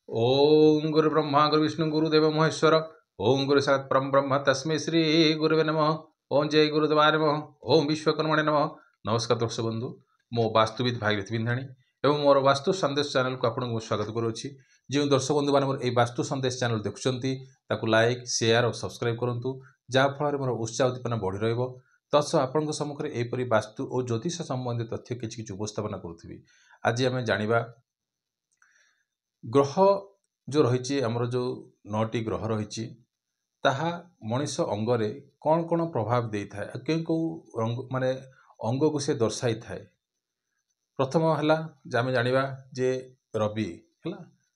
ओम गुरु ब्रह्मा गुरु विष्णु गुरुदेव महेश्वर। ओम गुरु साक्षात् परम ब्रह्म तस्मै श्री गुरुवे नमः। ओम जय गुरुदेवाय नमः। ओम विश्वकर्मणे नमः। नमस्कार दर्शक बंधु, मो वास्तुविद भागीरथी बिंधाणी एवं मोर वास्तु संदेश चैनल को आपको स्वागत करुच्ची। जो दर्शक बंधु मैंने वास्तु संदेश चैनल देखुं लाइक शेयर और सब्सक्राइब करूँ, जहाँफल मोर उत्साह उद्दीपना बढ़ी रहा। आपण सम्मुखें यहपरी वास्तु और ज्योतिष संबंधी तथ्य किसी उपस्थापना करुँगी। आज आम जाना ग्रह जो रही आमर जो 9टी ग्रह रही ताहा मनीष अंगरे कौन कौन प्रभाव दे था कौ माने अंग को से दर्शाई थाए। प्रथम है आम जाना जे रवि है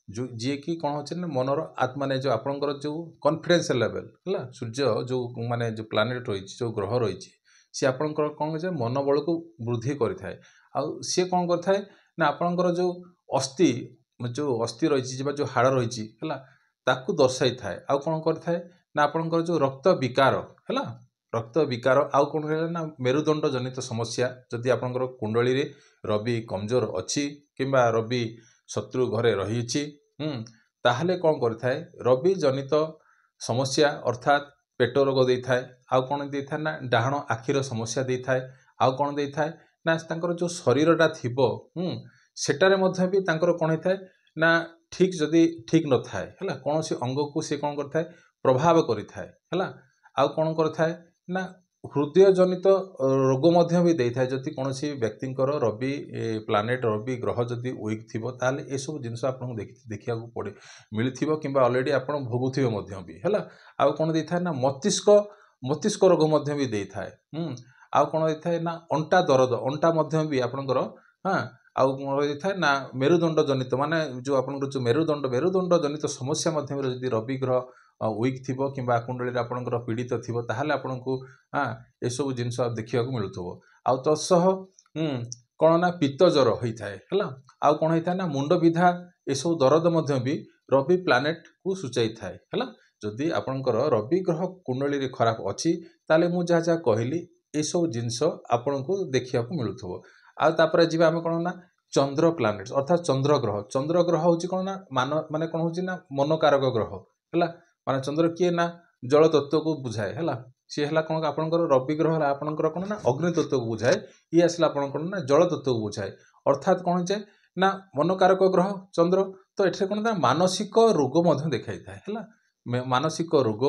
जो जी कि कौन होचे ना मनर आत्मा ने जो आपंकर जो कॉन्फिडेंस लेवल है सूर्य जो माने जो प्लानेट रही जो ग्रह रही सी आपंकर कौन हो मनोबल को वृद्धि करें सी कौन करें ना आपंकर जो अस्थि रही जो हाड़ रही ताकू दर्शाई थाए। आउ कौन करें ना आपंकर जो रक्त विकार है रक्त विकार आउ कौन ना मेरुदंड जनित समस्या जदि आपंकर कुंडली रे रवि कमजोर अच्छी किंबा रवि शत्रु घरे रही ताहले कौन करें रवि जनित समस्या अर्थात पेट रोग दे थाए। आउ कौन दे थाए ना डाहाण आखिर समस्या दे थाए। आउ कौन दे थाए ना तांकर जो शरीरटा थिबो सेटारे मध्य भी तांकर कौन होता है ना ठीक जदि ठीक न थाए है कौन सी अंग को सी कौन करता है प्रभाव करें है। आउ कौन करें ना हृदय जनित रोग मध्य भी दे थाए जदि कौन सी व्यक्तिंकर रवि प्लानेट रवि ग्रह जदि वीक थिबो ताले ए सब जिनस आपन देखिया को पड़े मिलथिबो किंबा ऑलरेडी आपन भोगुथिबो मध्य भी है। आउ कौन दे थाए ना मस्तिष्क रोग मध्य भी दे थाए। आउ कौन दे थाए ना अंटा दर्द अंटा मध्य भी आपनकर हाँ आउ कौन था ना मेरुदंड जनित माने जो आपन जो मेरुदंड जनित समस्या मध्यम जदि रवि ग्रह वीक थिबो किंबा कुंडली आपनकर पीड़ित थिबो ताहाले आपनकु हाँ ए सब जिनस देखिया को मिलुथबो। आउ तत्सह कौन ना पित्त ज्वर होता है आउ कौन होता है ना मुंड विधा ए सब दर्द मध्य भी रवि प्लानेट को सूचाई थाए है। जदि आपनकर रवि ग्रह कुंडली रे खराब अच्छी ताले मु जहाँ जहाँ कहली ए सब जिनस आपनकु देखिया को मिलुथबो। आउ तापर जीवा आमे कौन ना चंद्र प्लानेट्स अर्थात चंद्र ग्रह हूँ कौन ना माने कौन हूँ ना मनकारक ग्रह है माने चंद्र किए ना जल तत्व को बुझाए है सी है कौन आपंकर रवि ग्रह है आपंकर कौन ना अग्नि तत्व को बुझाए ये आसला आप ना जल तत्व को बुझाए अर्थात कौन जाए ना मनकारक ग्रह चंद्र तो ये कौन ना मानसिक रोग देखा है मानसिक रोग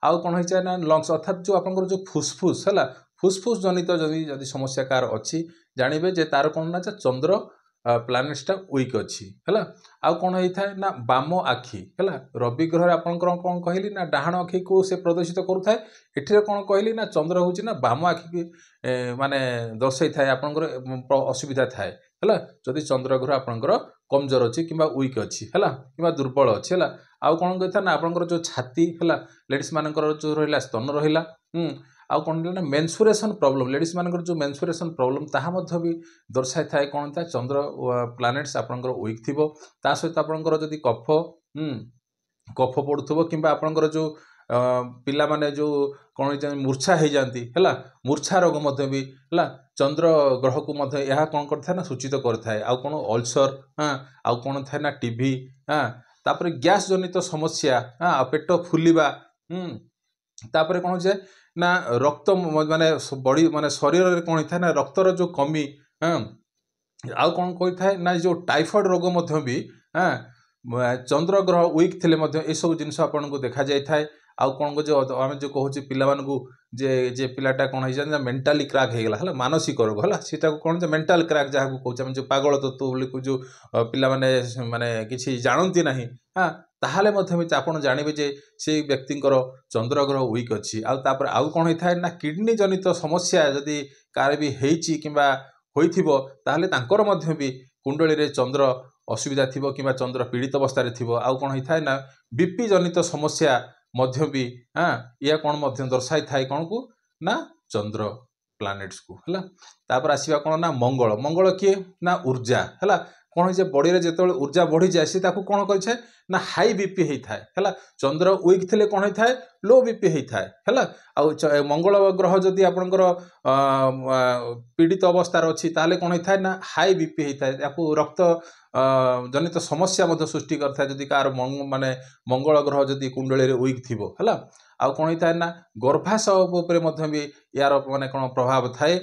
आउ कौन हो ना लंग्स अर्थात जो आपंकर जो फुसफुस है फुसफुस जनित जदि समस्या कार अच्छी जानवे जे तार कौन ना चंद्र प्लानेट्सटा वीक अच्छी है। आउ कौन होता है ना बाम आखि है रवि ग्रह आपंकर कौन कहली ना डाहाण आखि को से प्रदर्शित करुए एठिरे कौन कहली ना चंद्र हूँ ना बाम आखि की माने दर्शाई थाए आपंकर असुविधा थाए है जदि चंद्र ग्रह आपंकर कमजोर अच्छी कि वीक अच्छी है कि दुर्बल अच्छी है। आउ कौन कहता ना आपंकर जो छाती है लेडीज मानकर जो रहा स्तन रहा आउ कौन ना मेन्सुरेशन प्रॉब्लम लेडीज मानकर जो मेन्सुरेशन प्रॉब्लम ताहा मध्य भी दर्शाई थाए कौन था चंद्र प्लानेट्स आपंकर वीक थिबो ता सहित आपंकर जदि कफ पड़ुथबो किंबा आपंकर जो पिला माने जो कौन मूर्छा हो जाती है मूर्छा रोग मध्य भी है चंद्र ग्रह को मध्य यह कौन करता ना सूचित करता आउ कौन अल्सर हाँ आउ कौन थाए ना टीबी हाँ तापर गैस जनित समस्या हाँ पेट फुलिबा तापर कौन जाए ना रक्त माने बड़ी माने शरीर रे कौन था ना रक्तर जो कमी हाँ आउ कौन कही ना जो टाइफॉइड रोग मध्य भी हाँ चंद्र ग्रह वीक थिले मध्य ए सब जिनस आपन को देखा जाय थाए। आउ कौन को जो आम जो कहूँ पिला जे पिलाटा कौन हो मेंटाली क्राक हो गला है मानसिक रोग है सीटा कौन मेंटाल क्राक जहाँ को कहूँ जो पागल तत्व को जो पिला माने किसी जानती ना हाँ ताहले आपन जानवे जे से व्यक्तिंकर चंद्र ग्रह वीक अच्छी आउर आउ कौन होता है ना किडनी जनित समस्या जदि कार भी होती किंबा होइथिबो ताहले तांकर मध्य भी कुंडली रे चंद्र असुविधा थिबो किंबा चंद्र पीड़ित अवस्था रे थिबो आउ कौन होता है ना बीपी जनित समस्या मध्य भी हाँ या कौन मध्य दर्शाई थाए कौन को ना चंद्र प्लानेट्स को है। तापर आसीबा कौन ना मंगल किए ना ऊर्जा है कौन हो बॉडी रे जिते ऊर्जा बढ़ी जाए सी ताकू कौन करे ना हाई बीपी होता है चंद्र वीक थिले कौन होता है लो बीपी होता है आ मंगल ग्रह जदि आपणकर पीड़ित अवस्थार अच्छी ताले कौन होता है ना हाई बीपी होता है रक्त जनित समस्या सृष्टि करता है जदि कार माने मंगल ग्रह जदि कुंडली वीक थी है आउ कौन होता है ना गर्भाशय भी यार माने कौन प्रभाव थाए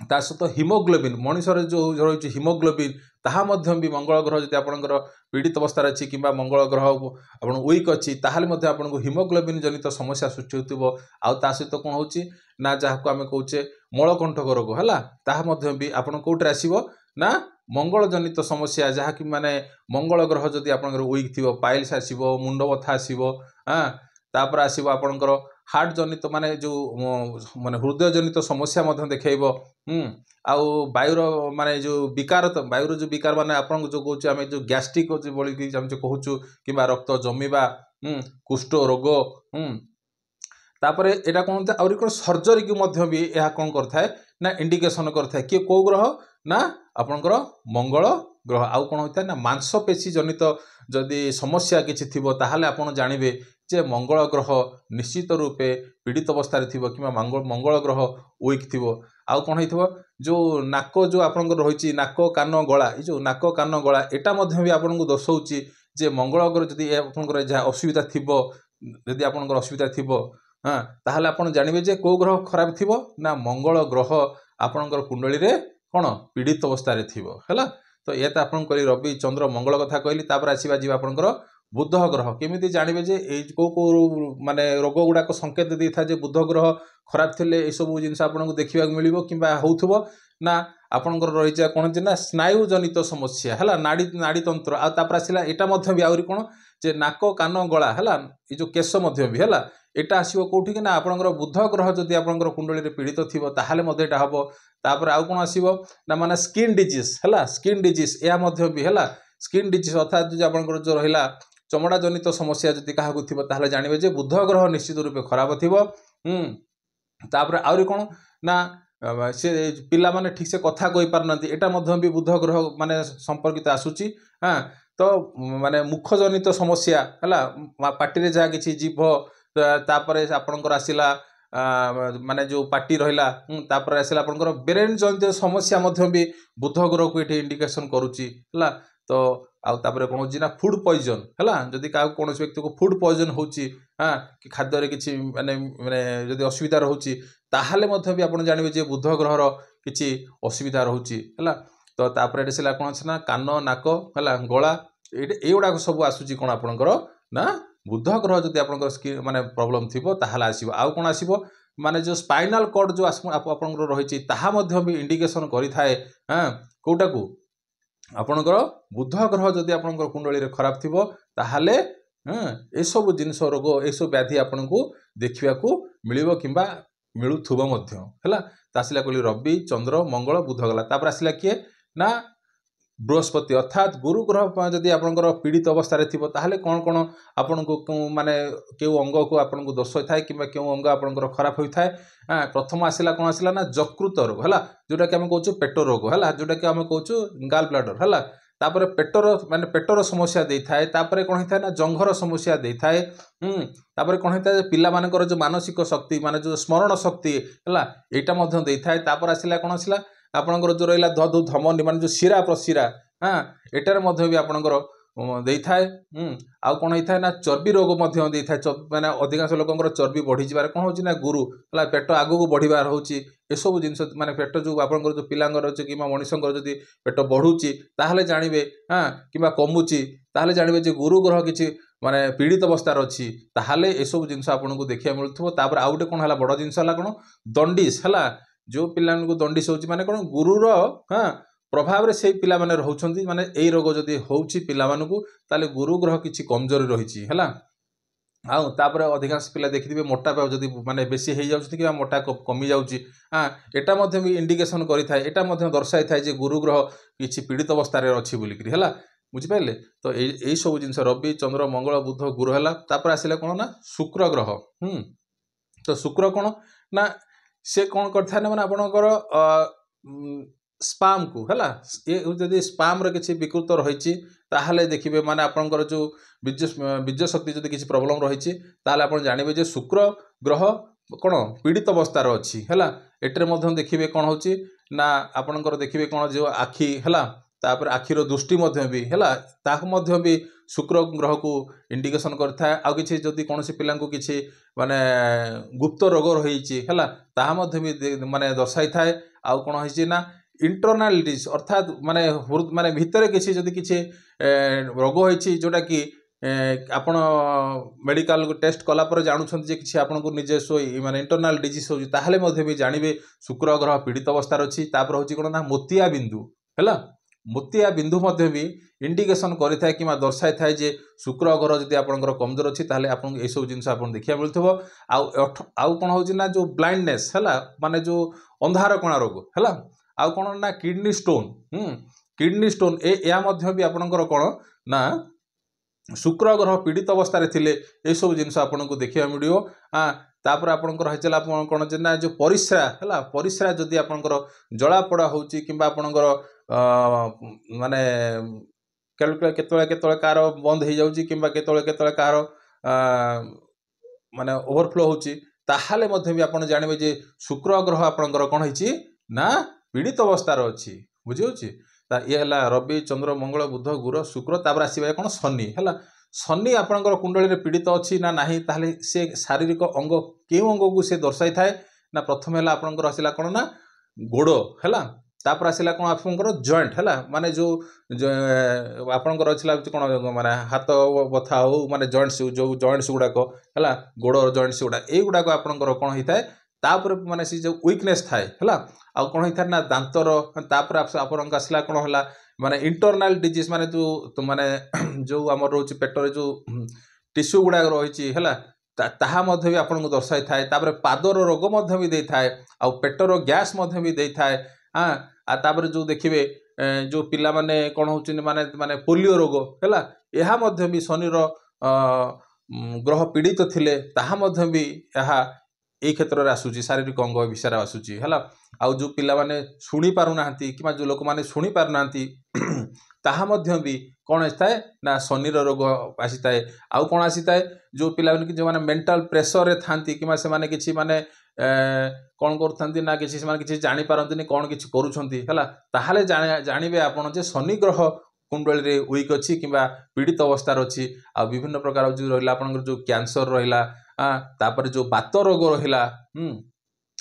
ता सहित हिमोग्लोबिन मनुष्यर जो रही हिमोग्लोबिन ताहा भी मंगल ग्रह जब आपंकर पीड़ित अवस्था अच्छी कि मंगल ग्रह आप वीक अच्छी ताहले आपको हिमोग्लोबिन जनित समस्या सृष्टि होती आ सहित कौन हो ना जहाँ को आम कहे मलकंटक रोग है ताहा भी आप कौटे आसो ना मंगल जनित समस्या जहाँ कि माने मंगल ग्रह जदि आप वीक थी पाइल्स आसो मुंड बथा आसो तापर आसो आपणकर हार्ट जनित माने जो माने हृदय जनित समस्या देखब आउ वायुर माने जो विकार वायुर जो विकार माने आपन जो कहूँ आम जो गैस्ट्रिक बोली कहूँ कि रक्त जमीबा कुष्ठ रोग तापर एटा कौन होता है और सर्जरी की भी यह कौन करता है ना इंडिकेशन करता है कि कौ ग्रह ना आपणकर मंगल ग्रह आउ कौन होता है ना मांसपेशी जनित जदि समस्या किसी थी ताहले आपन जानवे जे मंगल ग्रह निश्चित रूपे पीड़ित अवस्था थी कि मंगल ग्रह वीक थी आउ कौन हो जो नाक जो आपंकर रही नाक कान गला ये जो नाक कान गला यहाँ भी आपको दर्शाऊँ जे मंगल ग्रह जदि आपंकर जहाँ असुविधा थी जदि आपंकर असुविधा थी हाँ ताहले आपन जानवे जे कौ ग्रह खराब थी ना मंगल ग्रह आपंकर कुंडली रे कौन पीड़ित अवस्था थी है तो ये तो आपन कहली रवि चंद्र मंगल कथा कहली तापर आसवा जी आपंकर बुध ग्रह केमी जानवे जे कौ माने रोग गुड़ाक संकेत दी था बुध ग्रह खराब थे सब जिन आपको देखा मिल कि ना आपंकर रही कौन ना स्नायु जनित समस्या है नाड़ी नाड़ी तंत्र आपर आसला यहाँ भी आहरी कौन जे नाक कान गला है ये जो केश भी है यहाँ आसो कौटी कि ना आपंकर बुध ग्रह जदि आपंकर कुंडली पीड़ित थी ताहले यहाँ हम तापर आउ कौन आसो ना माने स्किन डिजीज है स्किन डिजीज यह भी है स्किन डिजीज अर्थात जो आपंकर जो रहा चमड़ा जनित समस्या जदि क्या थी ताहले जानवे जे बुध ग्रह निश्चित रूपे खराब थी तापर आहरी कौन ना से पिला माने ठीक से कथा कही पारना यहाँ भी बुध ग्रह माने संपर्कित आसूची हाँ तो माने मुख जनित समस्या है पार्टी जहाँ किसी जीभ तापर आपणकर आसला माने जो पार्टी रहा तापर आसला आपणकर ब्रेन जनित समस्या भी बुध ग्रह को ये इंडिकेशन करुच्ची है तो आउे कौन हो फूड पॉइजन है जदि क्या कौन व्यक्ति को फूड पॉइजन होची हाँ कि खाद्य किसी माने माने जदि असुविधा रोचे ताहले भी आप जानवे जे बुध ग्रहर किसी असुविधा रोचे है तो तापर ये कौन अच्छे ना कान नाक है गला युवाक सब आसूची कौन आपणकर ना बुध ग्रह जदि आप स्किन माने प्रॉब्लम थी ताहले आसो आउ कौन आसो माने जो स्पाइनल कॉर्ड जो आपणकर रही भी इंडिकेशन करें हाँ कौटा को आपणकर बुध ग्रह जदि आपणकर कुंडली खराब थी ताहले ये सब जिनस रोग ये सब व्याधि आपन को देखा मिल कि मिलुथुब है आसला कहली रवि चंद्र मंगल बुध गला तापर आसला किए ना बृहस्पति अर्थात गुरु ग्रह जदि आपंकर पीड़ित अवस्था थी ताहले कौन कौन आपन को माने क्यों अंग को आपन को दोष होता है कि क्यों अंग आपंकर खराब होता है प्रथम आसला कौन आसला ना जकृत रोग है जोटा कि आम कहूँ पेट रोग है जोटा कि आम कहूँ गाल ब्लाडर है तापर पेटर माने पेटर समस्या दे थाए तापर कौन होता है ना जंघर समस्या दे थाए तापर कौन होता है पिला मानकर जो मानसिक शक्ति माने जो स्मरण शक्ति है यहाँ दे थाए तापर आसला कौन आसला आपणकर जो रहा धधु धमनी मान जो शिरा प्रशिरा हाँ एटार भी आपणकर दे थाए आउ कौन होता है ना चर्बी रोग दे थाए माने अधिकांश लोकंर चर्बी बढ़ी जाबार कौन होची ना गुरु है पेट आगू बढ़िबार होची ए सब जिनस माने पेट जो आपणकर जो पिलांगर अच्छे कि मनीषंकर जदि पेट बढ़ुची ताहले जानिबे हाँ कि कमुची ताहले जानिबे जे गुरु ग्रह किछि माने पीड़ित अवस्थार अच्छी ताहले ए सब जिनस आपनको देखा मिलुथबो तापर आउ गोटे कौन है बड़ जिनस है कौन दंडिस है जो पिला दंडिस होची माने कौन गुरुर हाँ प्रभाव रे से पिला माने रहउछंती माने एई रोग जदि होउची पिला मानकू ताले गुरु ग्रह किछि कमजोरी रहिछि हला आउ तापर अधिकांश पिला देखिथिबे मोटापा जदि माने बेसी हे जाउछि कि मोटा कमी जाउछि हाँ एटा मध्ये भी इंडिकेशन करि थाए एटा मध्ये दर्शाइ थाए जे गुरु ग्रह किछि पीड़ित अवस्था रे अछि बोली करी हला बुझि पाइले तो एई सब जिंस रवि चंद्र मंगल बुध गुरु हला तापर आसिले कोन ना शुक्र ग्रह तो शुक्र कोन ना से कौन करता है ना आपणकर स्पाम को है ये स्पाम रे किसी विकृत रही ताहले देखिए माने आपनकर जो बीज शक्ति जदि किसी प्रॉब्लम रही ताहले आपण जानबे जे शुक्र ग्रह कौन पीड़ित अवस्थार अच्छी है एटे देखिए कौन हो ना आपणकर देखिए कौन जो आखि है तापर आखिर दृष्टि भी है भी शुक्र ग्रह को इंडिकेशन करता है। आउ किसी जदि कौन पिला किसी माने गुप्त रोग रही है भी माने दर्शाई थाए। आउ कौन होइछि ना इंटरनाल डिज अर्थात माने माने भितर किसी जदि किसी रोग होइछि जोटा कि आपण मेडिकल टेस्ट कला पर जानुछन जे किसी आपन को निजे माने इंटरनल डिजीज हो ताहले मध्ये भी जानबे शुक्र ग्रह पीड़ित अवस्थार अछि। तापर होछि कोन ना मोतिया बिंदु हैला मोतिया बिंदु मध्ये भी इंडिकेशन करिथाय कि दर्शाई थाय जे शुक्र ग्रह जदि आपनकर कमजोर अछि ताहले आपन ए सब जिंस आपन देखिया मिलथबो। आउ कोन होछि ना जो ब्लाइंडनेस हैला माने जो अंधार कोणा रोग हैला आउ कोन ना किडनी स्टोन या मध्ये भी आपनकर कोन ना शुक्र ग्रह पीड़ित अवस्था थिले ए सब जिनस आपन को देखिया मिलियो। तापर आपनकर होइचला कोन जे ना जो परिस्रा हैला परिस्रा जदि आपनकर जला पड़ा होउची किबा आपनकर माने केतळे केतळे कार बंद हो जाउची किबा केतळे कार माने ओवरफ्लो होउची ताहाले मध्ये भी आपन जानबे जे शुक्र ग्रह आपनकर कोन होइची ना पीड़ित अवस्थार अछि बुझी होची। ये है रवि चंद्र मंगल बुध गुरु शुक्र तापर आसवा कौन शनि है शनि आपणकर कुंडली पीड़ित अच्छी ना ना ताहले से शारीरिक अंग क्यों अंग को से दर्शाई थाए ना प्रथम है आपणकर आसला कौन ना गोड़ है तापर आसला कौन आपंकर जॉइंट है माने जो आपणकर अच्छी कौन माने हाथ बथा हो माने जॉइंट्स जो जॉइंट्स गुड़ाक है गोड़ जॉइंट्स गुड़ा युड़ाक आपणकर कौन होता है तापर माने सी जो वीकनेस थाए है आउ कौन होता है ना दांतर तापर आपन आसला कौन है माने इंटरनाल डिजीज माने जो माने जो आमर रोच पेटर जो टिश्यू गुड़ाक रही है ताहा भी आपन को दर्शाई थाए। तापर पादर रोग भी दे थाए आउ पेटर गैस भी दे थाए। हाँ तापर जो देखिए जो पिला माने कौन होचुनी माने माने पोलियो रोग है यह भी शनिर ग्रह पीड़ित थिले ताहा भी यह এই ক্ষেত্রে আসুচি শারীরিক অঙ্গ বিষয়ে আসুচি হলা আউ যে পিলামানে শুনি পারু নাহান্তি কিংবা যে লোকমানে শুনি পারু নাহান্তি তাহা মধ্য भी कौन आए ना शनिर रोग आसीताए। आउ कौन आसीताए जो पिला जो माने मेंटल प्रेशर रे थांती किंवा से माने किछि माने कौन करथांती ना किछि माने किछि जानि पारंतिनी कौन किछि करूछंती हला ताहाले जानिबे आपण जे शनि ग्रह कुंडली रे वीक अच्छी किंवा पीड़ित अवस्थार अच्छी। आ विभिन्न प्रकार जो रहिला आपनकर जो कैंसर रहिला तापर जो बात रोग रहिला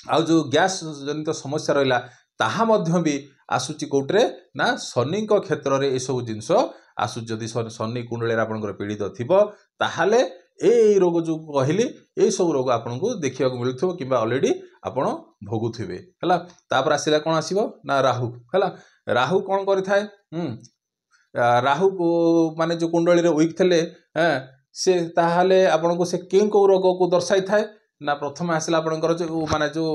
आउ जो गैस जनित समस्या रहिला ताहा मध्य भी आसुची कोट्रे ना शनि क्षेत्र में सब जिनस आसु जदि शनि कुंडली आपनकर पीड़ित थिबो ताहाले ए रोग जो कहली ए सब रोग आपन को देखा मिलुथबो किंबा ऑलरेडी आपन भोगुथिबे हला। तापर आसिला कोन आसीबो ना राहु हला राहु कोन करिथाय राहु को माने जो कुंडली रे वीक थिले से ताहाले आपन को से कें को रोग को दर्शाई थाए ना प्रथम आसला आपनकर जो माने जो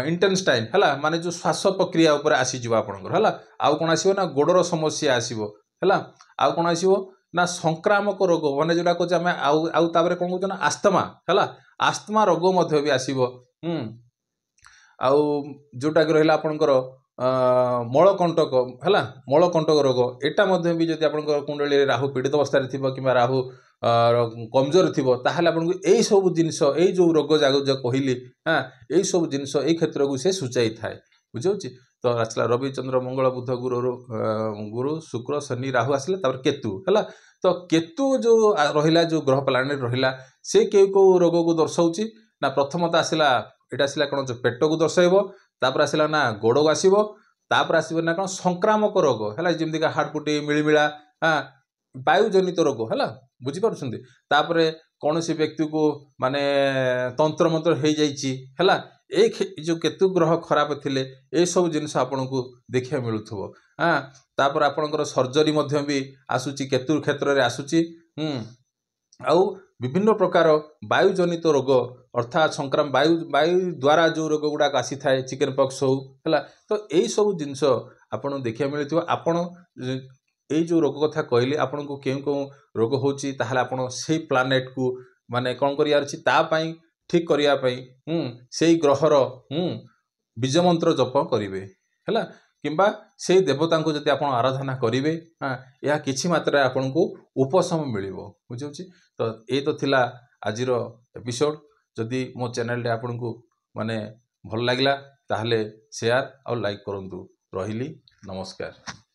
इंटेन्स्टाइन है माने जो श्वास प्रक्रिया उपर आसीज आपंकर है आउ कौन आसो ना गोड़र समस्या आसो है आउ कौन आसो ना संक्रामक रोग माने जोटा कहे आम आउ तापर कौन कौन ना आस्थमा है आस्थमा रोग भी आसो आउ जोटा कि रहा आपंकर मलकंटक है मलकंटक रोग एटा भी जब आप कुंडली राहु पीड़ित अवस्था थी कि राहु कमजोर थी ताहले आपन को यही सब जिनस यही जो रोग जाग जो कहली हाँ यही सब जिनस यही क्षेत्र को से सूचाई थाए बुझे। तो आसला रवि चंद्र मंगल बुध गुरु शुक्र शनि राहु आसले तापर केतु है तो केतु जो रहिला जो ग्रह प्लानेट रहिला से को रोग को दर्शाऊची ना प्रथमतः आसला एटा आसला कौन जो पेट को दर्शाइबो तापर आसला ना गोड़ को आसीबो तापर आसीबो ना कौन संक्रामक रोग है जमीक हार्टपुटी मिलमिला हाँ वायुजनित रोग है बुझीपार तापर कौन सी व्यक्ति को माने तंत्र मंत्र हो जाइए जो केतु ग्रह खराब थिले ए सब जिनस आपन को देखा मिलुथबो। हाँ तापर आपनकर सर्जरी भी आसुची केतु क्षेत्र में आसुची आउ विभिन्न प्रकार वायुजनित रोग अर्थात संक्राम वायु द्वारा जो रोग गुड़ाक आसी थाए चिकेन पॉक्स हो है तो यही सब जिनस आपन देखा मिलुथबो। आपन यही जो रोग कथा कहली आपन को केउ केउ रोग होची ताहले आपन से प्लानेट को माने कौन करियार अछि ता पई ठीक करिया पई सेही ग्रहर बीज मंत्र जप करिवे हैला किंबा से देवता को जब आप आराधना करेंगे हाँ यह किसी मात्रा आपको उपशम मिल बुझे तो ये तो थिला आजिर एपिसोड जदि मो चैनल आपन को माने भल लगे ताहले शेयर और लाइक करंतु रहिली नमस्कार।